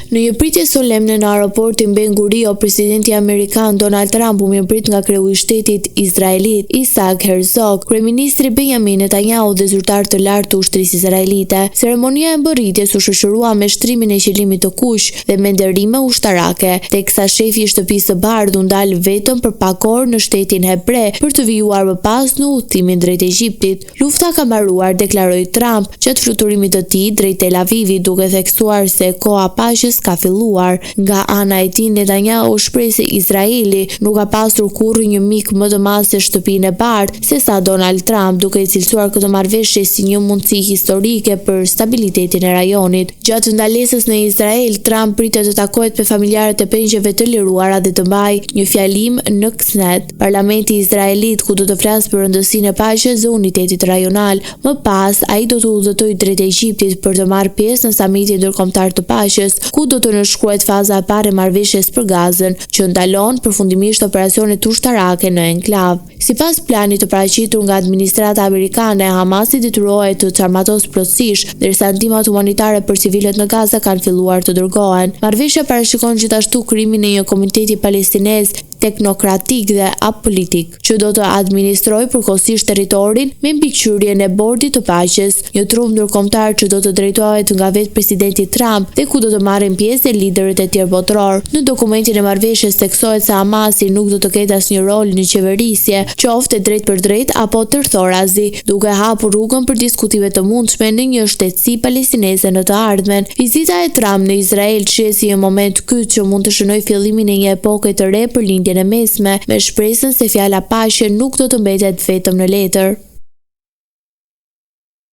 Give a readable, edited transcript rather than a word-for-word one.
Në një pritje solemne në aeroportin Ben Gurion, presidenti amerikan Donald Trump u mirëprit nga kreu i shtetit izraelit Isaac Herzog, kryeministri Benjamin Netanyahu dhe zyrtar të lartë të ushtrisë izraelite. Ceremonia e mbërritjes u shoqërua me shtrimin e qilimit të kuq dhe me nderime ushtarake, teksa shefi i shtëpisë së bardhë u ndal vetëm për pak orë në shtetin hebre për të vijuar më pas në udhëtimin drejt Egjiptit. Lufta ka mbaruar, deklaroi Trump gjatë fluturimit të tij drejt Tel Avivit, duke theksuar se koha paqes ka filluar. Nga ana e tij, Netanyahu shpreh se Izraeli nuk ka pasur kurrë një mik më të madh se shtëpinë e bardhë sesa Donald Trump, duke i cilësuar këtë marrëveshje si një mundësi historike për stabilitetin e rajonit. Gjatë ndalesës në Izrael, Trump pritet të takohet me familjarët e pengjeve të liruara dhe të mbajë një fjalim në Knesset, parlamenti izraelit, ku do të flasë për rëndësinë e paqes dhe unitetit rajonal. Më pas, ai do të udhëtojë drejt Egjiptit për të marrë pjesë në samitin ndërkombëtar të paqes, ku do të nënshkruhet faza e parë e marrëveshjes për Gazën, që ndalon përfundimisht operacionet ushtarake në enklav. Sipas planit të paraqitur nga administrata amerikane, Hamasi detyrohet të çarmatos plotësisht, ndërsa ndihmat humanitare për civilët në Gaza kanë filluar të dërgohen. Marrëveshja parashikon gjithashtu krijimin e një komiteti palestinez teknokratik dhe apolitik, që do të administrojë përkohësisht territorin me mbikëqyrjen e Bordit të Paqes, një trup ndërkombëtar që do të drejtohet nga vetë presidenti Trump dhe ku do të marrin pjesë liderët e tjerë botror. Në dokumentin e marrëveshjes theksohet se Hamasi nuk do të ketë asnjë rol në qeverisje, qoftë drejt për drejt apo tërthorazi, duke hapur rrugën për diskutime të mundshme në një shtetësi palestineze në të ardhmen. Vizita e Trump në Izrael shihet si një moment kyç që mund të shënojë fillimin e një epoke të re për lindjen e mesme, me shpresën se fjala paqe nuk do të mbetet vetëm në letër.